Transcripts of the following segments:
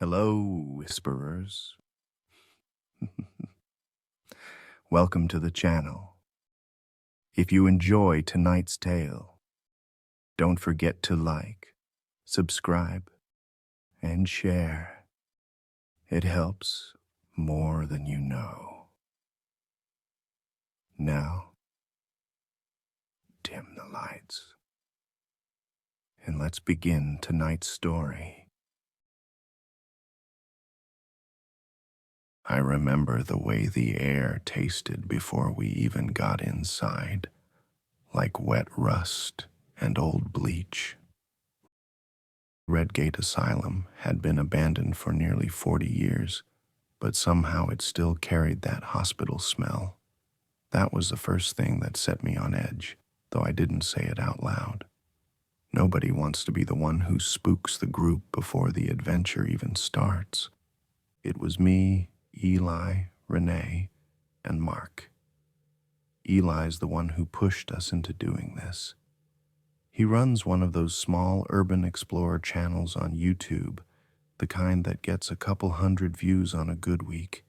Hello, whisperers. Welcome to the channel. If you enjoy tonight's tale, don't forget to like, subscribe, and share. It helps more than you know. Now, dim the lights, and let's begin tonight's story. I remember the way the air tasted before we even got inside, like wet rust and old bleach. Redgate Asylum had been abandoned for nearly 40 years, but somehow it still carried that hospital smell. That was the first thing that set me on edge, though I didn't say it out loud. Nobody wants to be the one who spooks the group before the adventure even starts. It was me, Eli, Renee, and Mark. Eli's the one who pushed us into doing this. He runs one of those small urban explorer channels on YouTube, the kind that gets a couple hundred views on a good week,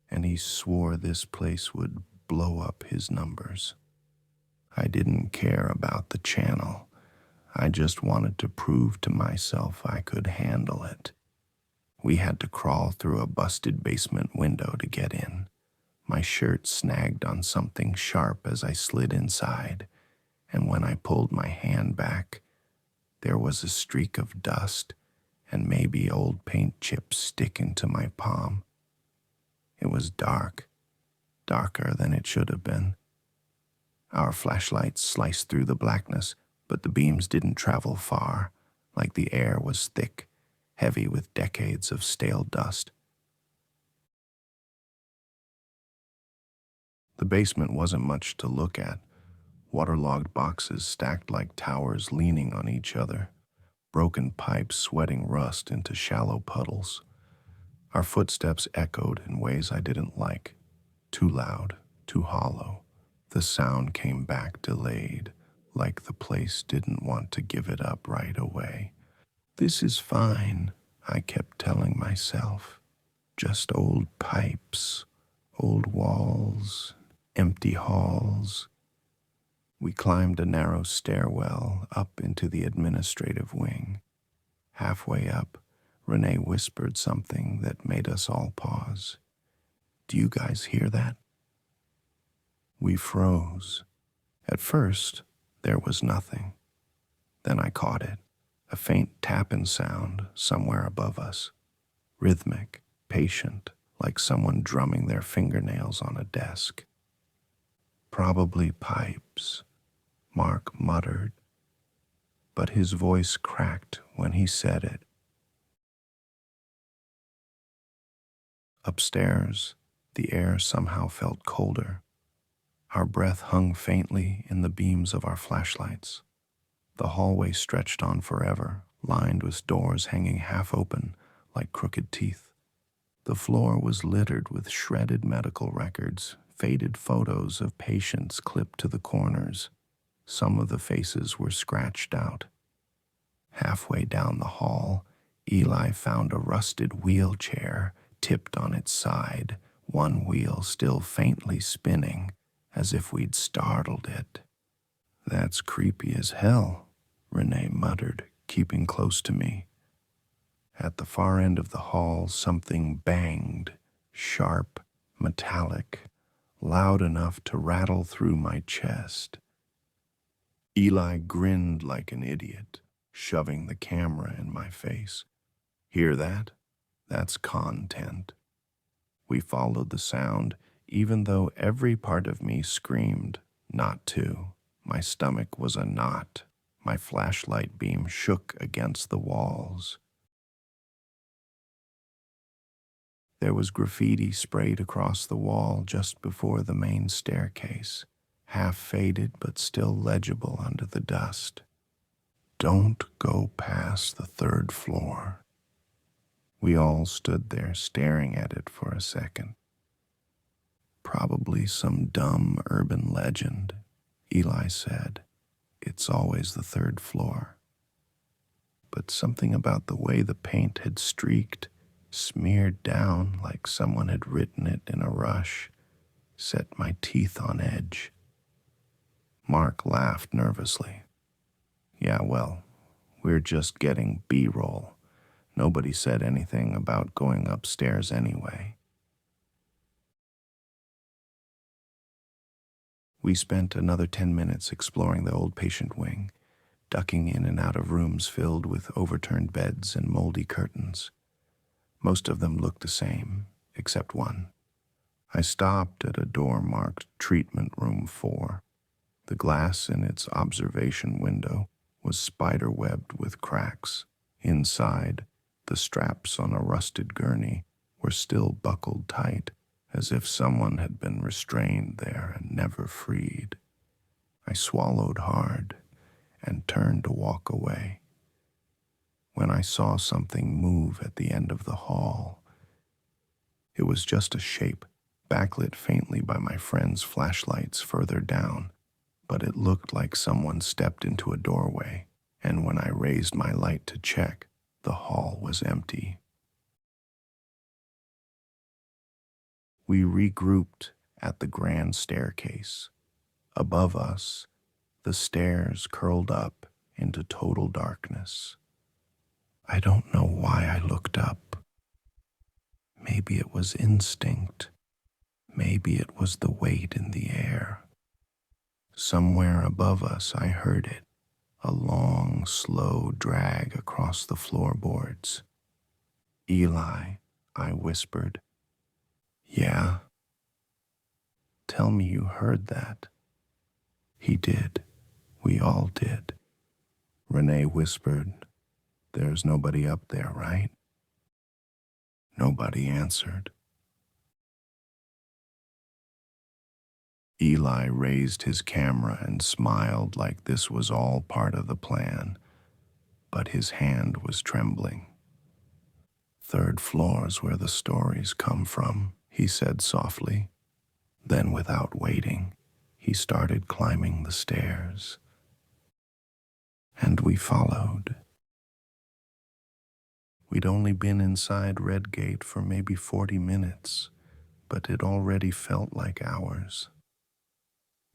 and he swore this place would blow up his numbers. I didn't care about the channel. I just wanted to prove to myself I could handle it. We had to crawl through a busted basement window to get in. My shirt snagged on something sharp as I slid inside, and when I pulled my hand back, there was a streak of dust and maybe old paint chips sticking to my palm. It was dark, darker than it should have been. Our flashlights sliced through the blackness, but the beams didn't travel far, like the air was thick, heavy with decades of stale dust. The basement wasn't much to look at. Waterlogged boxes stacked like towers leaning on each other, broken pipes sweating rust into shallow puddles. Our footsteps echoed in ways I didn't like. Too loud, too hollow. The sound came back delayed, like the place didn't want to give it up right away. This is fine, I kept telling myself. Just old pipes, old walls, empty halls. We climbed a narrow stairwell up into the administrative wing. Halfway up, Renee whispered something that made us all pause. "Do you guys hear that?" We froze. At first, there was nothing. Then I caught it, a faint tapping sound somewhere above us. Rhythmic, patient, like someone drumming their fingernails on a desk. "Probably pipes," Mark muttered, but his voice cracked when he said it. Upstairs, the air somehow felt colder. Our breath hung faintly in the beams of our flashlights. The hallway stretched on forever, lined with doors hanging half open like crooked teeth. The floor was littered with shredded medical records, faded photos of patients clipped to the corners. Some of the faces were scratched out. Halfway down the hall, Eli found a rusted wheelchair tipped on its side, one wheel still faintly spinning, as if we'd startled it. "That's creepy as hell," Renee muttered, keeping close to me. At the far end of the hall, something banged, sharp, metallic, loud enough to rattle through my chest. Eli grinned like an idiot, shoving the camera in my face. "Hear that? That's content." We followed the sound, even though every part of me screamed not to. My stomach was a knot. My flashlight beam shook against the walls. There was graffiti sprayed across the wall just before the main staircase, half faded but still legible under the dust. "Don't go past the 3rd floor." We all stood there staring at it for a second. "Probably some dumb urban legend," Eli said. "It's always the 3rd floor." But something about the way the paint had streaked smeared down like someone had written it in a rush, set my teeth on edge. Mark laughed nervously. Yeah, well, we're just getting B-roll. Nobody said anything about going upstairs anyway. We spent another 10 minutes exploring the old patient wing, ducking in and out of rooms filled with overturned beds and moldy curtains. Most of them looked the same, except one. I stopped at a door marked Treatment Room 4. The glass in its observation window was spider-webbed with cracks. Inside, the straps on a rusted gurney were still buckled tight, as if someone had been restrained there and never freed. I swallowed hard and turned to walk away when I saw something move at the end of the hall. It was just a shape, backlit faintly by my friend's flashlights further down, but it looked like someone stepped into a doorway, and when I raised my light to check, the hall was empty. We regrouped at the grand staircase. Above us, the stairs curled up into total darkness. I don't know why I looked up. Maybe it was instinct. Maybe it was the weight in the air. Somewhere above us, I heard it, a long, slow drag across the floorboards. Eli, I whispered. Yeah? Tell me you heard that. He did. We all did. Renee whispered, There's nobody up there, right? Nobody answered. Eli raised his camera and smiled like this was all part of the plan, but his hand was trembling. Third floor's where the stories come from, he said softly. Then, without waiting, he started climbing the stairs. And we followed. We'd only been inside Redgate for maybe 40 minutes, but it already felt like hours.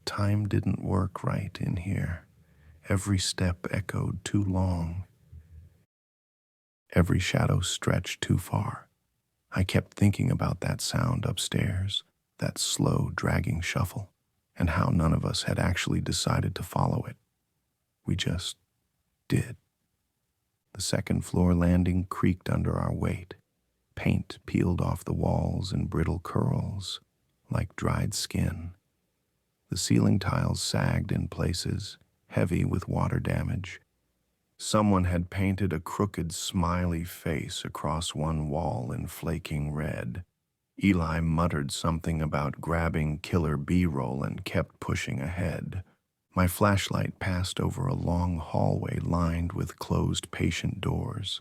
Time didn't work right in here. Every step echoed too long. Every shadow stretched too far. I kept thinking about that sound upstairs, that slow, dragging shuffle, and how none of us had actually decided to follow it. We just did. The second floor landing creaked under our weight. Paint peeled off the walls in brittle curls, like dried skin. The ceiling tiles sagged in places, heavy with water damage. Someone had painted a crooked, smiley face across one wall in flaking red. Eli muttered something about grabbing killer B-roll and kept pushing ahead. My flashlight passed over a long hallway lined with closed patient doors.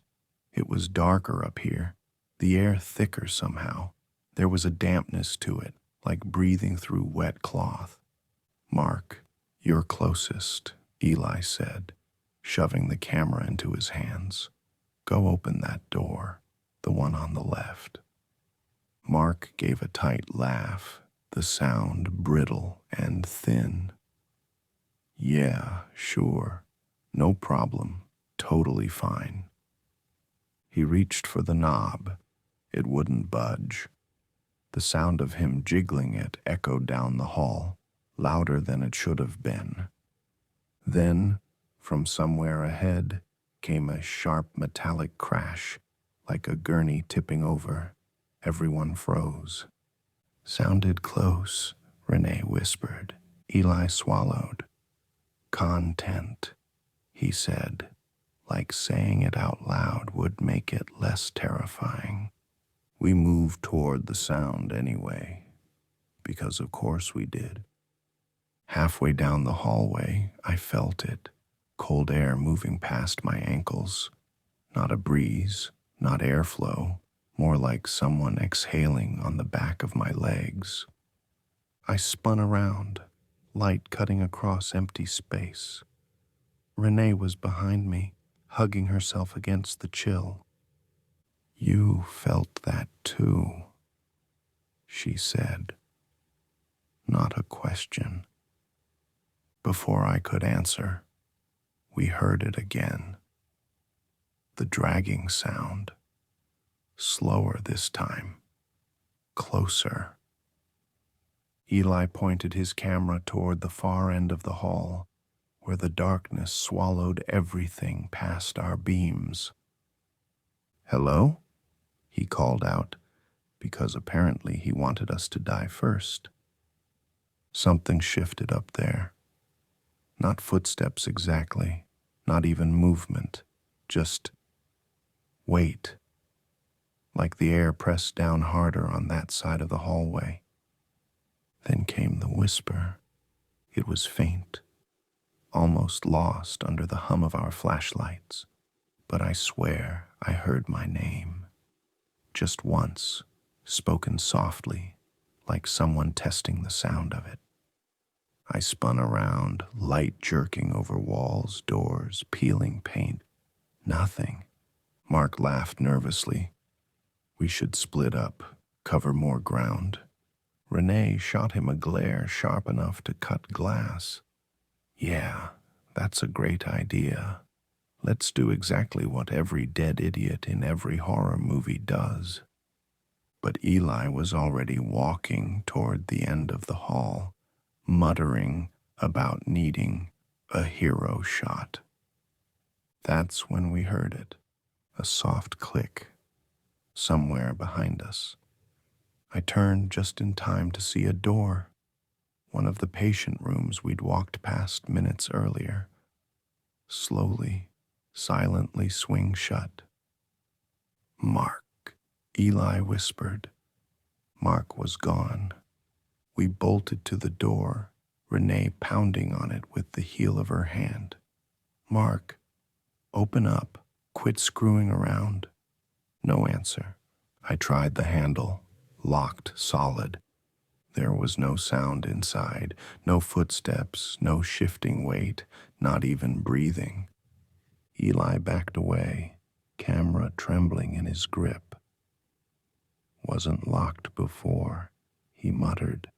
It was darker up here, the air thicker somehow. There was a dampness to it, like breathing through wet cloth. Mark, you're closest, Eli said, shoving the camera into his hands. Go open that door, the one on the left. Mark gave a tight laugh, the sound brittle and thin. Yeah, sure. No problem. Totally fine. He reached for the knob. It wouldn't budge. The sound of him jiggling it echoed down the hall, louder than it should have been. Then, from somewhere ahead, came a sharp metallic crash, like a gurney tipping over. Everyone froze. Sounded close, Renee whispered. Eli swallowed. Content, he said, like saying it out loud would make it less terrifying. We moved toward the sound anyway, because of course we did. Halfway down the hallway, I felt it, cold air moving past my ankles. Not a breeze, not airflow, more like someone exhaling on the back of my legs. I spun around, light cutting across empty space. Renee was behind me, hugging herself against the chill. You felt that too, she said, not a question. Before I could answer, we heard it again. The dragging sound, slower this time, closer. Eli pointed his camera toward the far end of the hall, where the darkness swallowed everything past our beams. "Hello?" he called out, because apparently he wanted us to die first. Something shifted up there. Not footsteps exactly, not even movement, just weight, like the air pressed down harder on that side of the hallway. Then came the whisper. It was faint, almost lost under the hum of our flashlights, but I swear I heard my name. Just once, spoken softly, like someone testing the sound of it. I spun around, light jerking over walls, doors, peeling paint. Nothing. Mark laughed nervously. We should split up, cover more ground. Renee shot him a glare sharp enough to cut glass. Yeah, that's a great idea. Let's do exactly what every dead idiot in every horror movie does. But Eli was already walking toward the end of the hall, muttering about needing a hero shot. That's when we heard it, a soft click, somewhere behind us. I turned just in time to see a door, one of the patient rooms we'd walked past minutes earlier, slowly, silently swing shut. "Mark," Eli whispered. Mark was gone. We bolted to the door, Renee pounding on it with the heel of her hand. "Mark, open up. Quit screwing around." No answer. I tried the handle, locked solid. There was no sound inside, no footsteps, no shifting weight, not even breathing. Eli backed away, camera trembling in his grip. "Wasn't locked before," he muttered.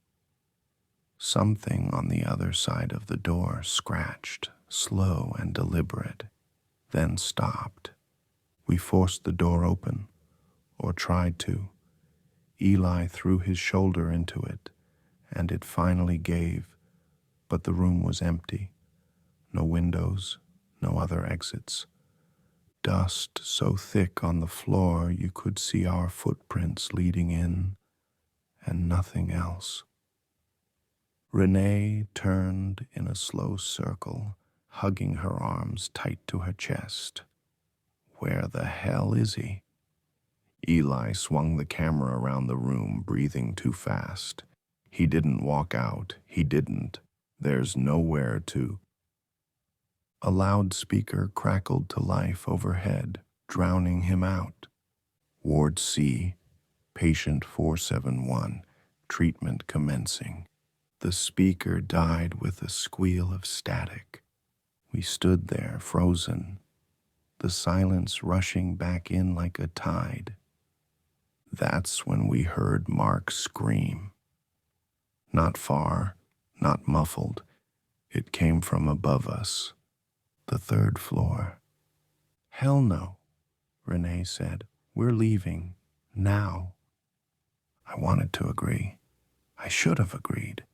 Something on the other side of the door scratched, slow and deliberate, then stopped. We forced the door open, or tried to. Eli threw his shoulder into it, and it finally gave, but the room was empty. No windows, no other exits. Dust so thick on the floor you could see our footprints leading in, and nothing else. Renee turned in a slow circle, hugging her arms tight to her chest. "Where the hell is he?" Eli swung the camera around the room, breathing too fast. "He didn't walk out. He didn't. There's nowhere to." A loudspeaker crackled to life overhead, drowning him out. "Ward C, patient 471, treatment commencing." The speaker died with a squeal of static. We stood there, frozen, the silence rushing back in like a tide. That's when we heard Mark scream. Not far, not muffled. It came from above us, the third floor. "Hell no," Renee said. "We're leaving. Now." I wanted to agree. I should have agreed.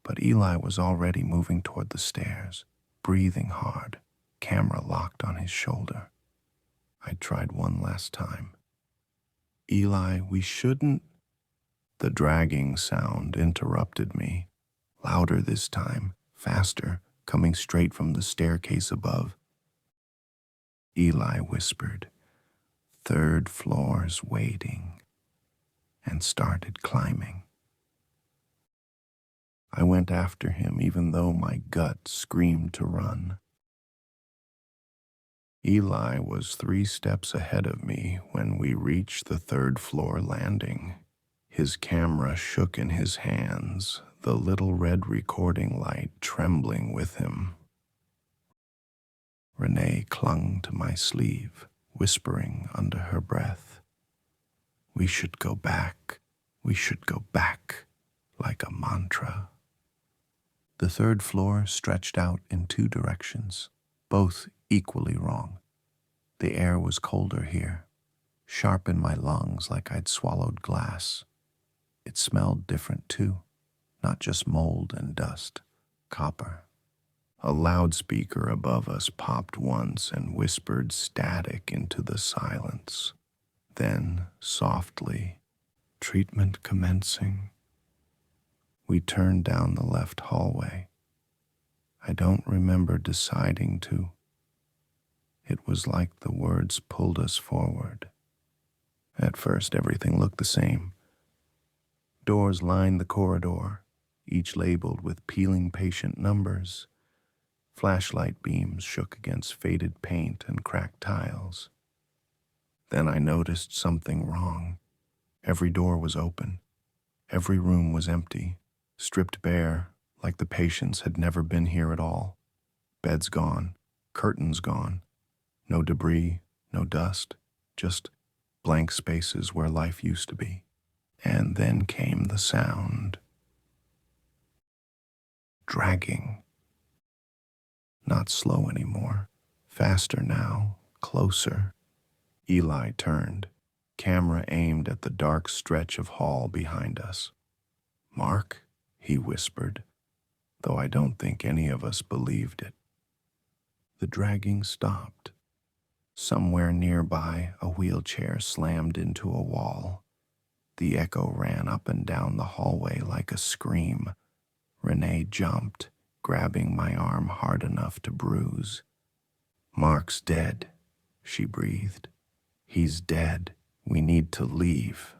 But Eli was already moving toward the stairs, breathing hard, camera locked on his shoulder. I tried one last time. "Eli, we shouldn't." The dragging sound interrupted me, louder this time, faster, coming straight from the staircase above. Eli whispered, "Third floor's waiting," and started climbing. I went after him even though my gut screamed to run. Eli was 3 steps ahead of me when we reached the third floor landing. His camera shook in his hands, the little red recording light trembling with him. Renee clung to my sleeve, whispering under her breath, We should go back. We should go back, like a mantra. The third floor stretched out in two directions, both equally wrong. The air was colder here, sharp in my lungs like I'd swallowed glass. It smelled different too, not just mold and dust, copper. A loudspeaker above us popped once and whispered static into the silence. Then, softly, treatment commencing. We turned down the left hallway. I don't remember deciding to. It was like the words pulled us forward. At first, everything looked the same. Doors lined the corridor, each labeled with peeling patient numbers. Flashlight beams shook against faded paint and cracked tiles. Then I noticed something wrong. Every door was open. Every room was empty, stripped bare, like the patients had never been here at all. Beds gone, curtains gone, no debris, no dust, just blank spaces where life used to be. And then came the sound. Dragging. Not slow anymore. Faster now, closer. Eli turned, camera aimed at the dark stretch of hall behind us. "Mark," he whispered, though I don't think any of us believed it. The dragging stopped. Somewhere nearby, a wheelchair slammed into a wall. The echo ran up and down the hallway like a scream. Renee jumped, grabbing my arm hard enough to bruise. "Mark's dead," she breathed. "He's dead. We need to leave."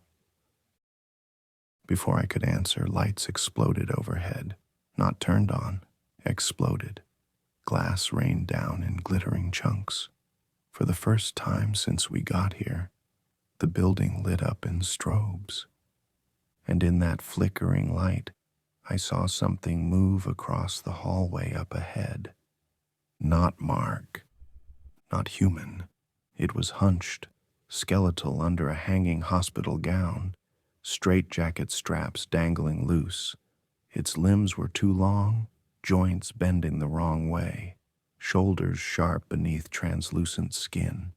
Before I could answer, lights exploded overhead. Not turned on, exploded. Glass rained down in glittering chunks. For the first time since we got here, the building lit up in strobes. And in that flickering light, I saw something move across the hallway up ahead. Not Mark, not human. It was hunched, skeletal under a hanging hospital gown, straitjacket straps dangling loose. Its limbs were too long, joints bending the wrong way, shoulders sharp beneath translucent skin.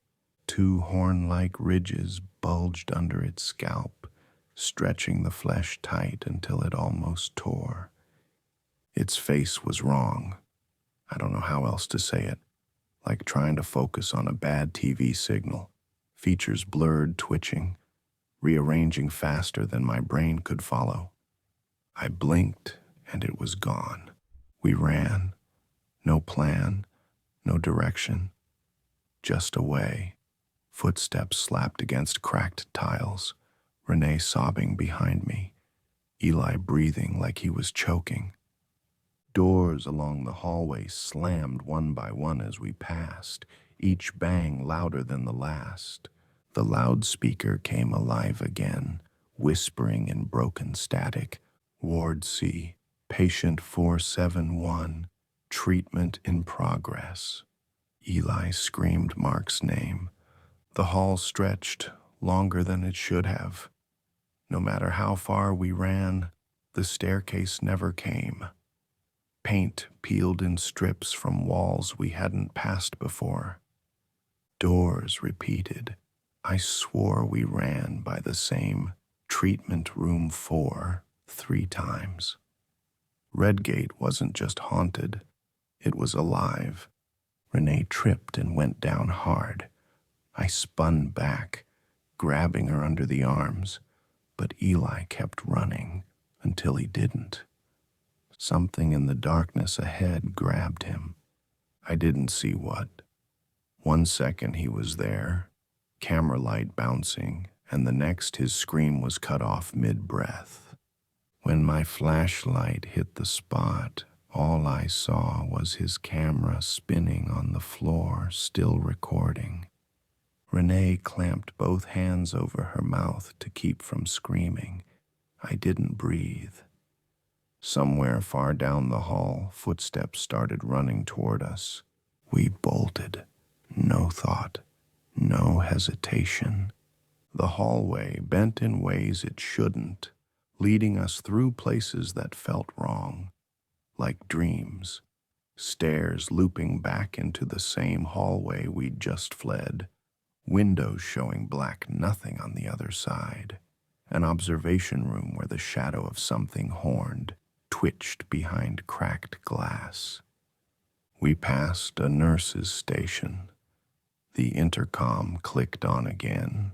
Two horn-like ridges bulged under its scalp, stretching the flesh tight until it almost tore. Its face was wrong. I don't know how else to say it. Like trying to focus on a bad TV signal. Features blurred, twitching, rearranging faster than my brain could follow. I blinked, and it was gone. We ran. No plan, no direction. Just away. Footsteps slapped against cracked tiles. Renee sobbing behind me. Eli breathing like he was choking. Doors along the hallway slammed one by one as we passed, each bang louder than the last. The loudspeaker came alive again, whispering in broken static. "Ward C, patient 471, treatment in progress." Eli screamed Mark's name. The hall stretched longer than it should have. No matter how far we ran, the staircase never came. Paint peeled in strips from walls we hadn't passed before. Doors repeated. I swore we ran by the same treatment room 4 3 times. Redgate wasn't just haunted, it was alive. Renee tripped and went down hard. I spun back, grabbing her under the arms, but Eli kept running until he didn't. Something in the darkness ahead grabbed him. I didn't see what. 1 second he was there, camera light bouncing, and the next his scream was cut off mid-breath. When my flashlight hit the spot, all I saw was his camera spinning on the floor, still recording. Renee clamped both hands over her mouth to keep from screaming. I didn't breathe. Somewhere far down the hall, footsteps started running toward us. We bolted. No thought, no hesitation. The hallway bent in ways it shouldn't, leading us through places that felt wrong, like dreams. Stairs looping back into the same hallway we'd just fled, windows showing black nothing on the other side, an observation room where the shadow of something horned twitched behind cracked glass. We passed a nurse's station. The intercom clicked on again,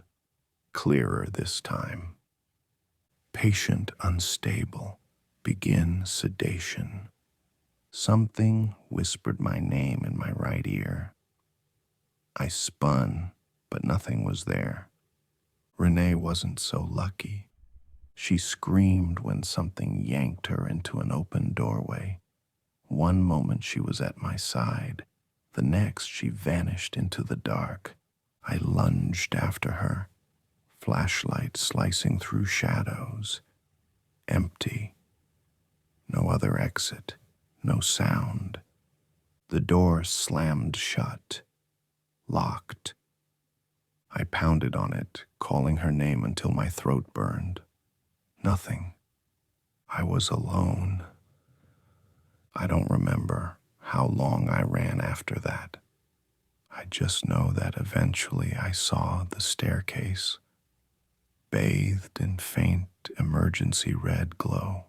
clearer this time. Patient unstable, begin sedation. Something whispered my name in my right ear. I spun, but nothing was there. Renee wasn't so lucky. She screamed when something yanked her into an open doorway. One moment she was at my side, the next she vanished into the dark. I lunged after her, flashlight slicing through shadows. Empty. No other exit, no sound. The door slammed shut, locked. I pounded on it, calling her name until my throat burned. Nothing. I was alone. I don't remember how long I ran after that. I just know that eventually I saw the staircase, bathed in faint emergency red glow,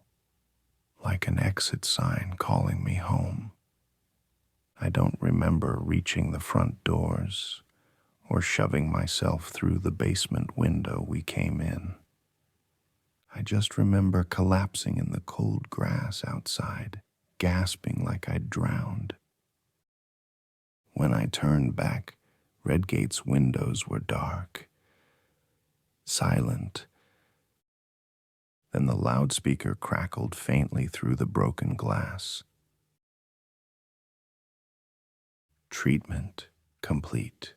like an exit sign calling me home. I don't remember reaching the front doors or shoving myself through the basement window we came in. I just remember collapsing in the cold grass outside, gasping like I'd drowned. When I turned back, Redgate's windows were dark, silent. Then the loudspeaker crackled faintly through the broken glass. Treatment complete.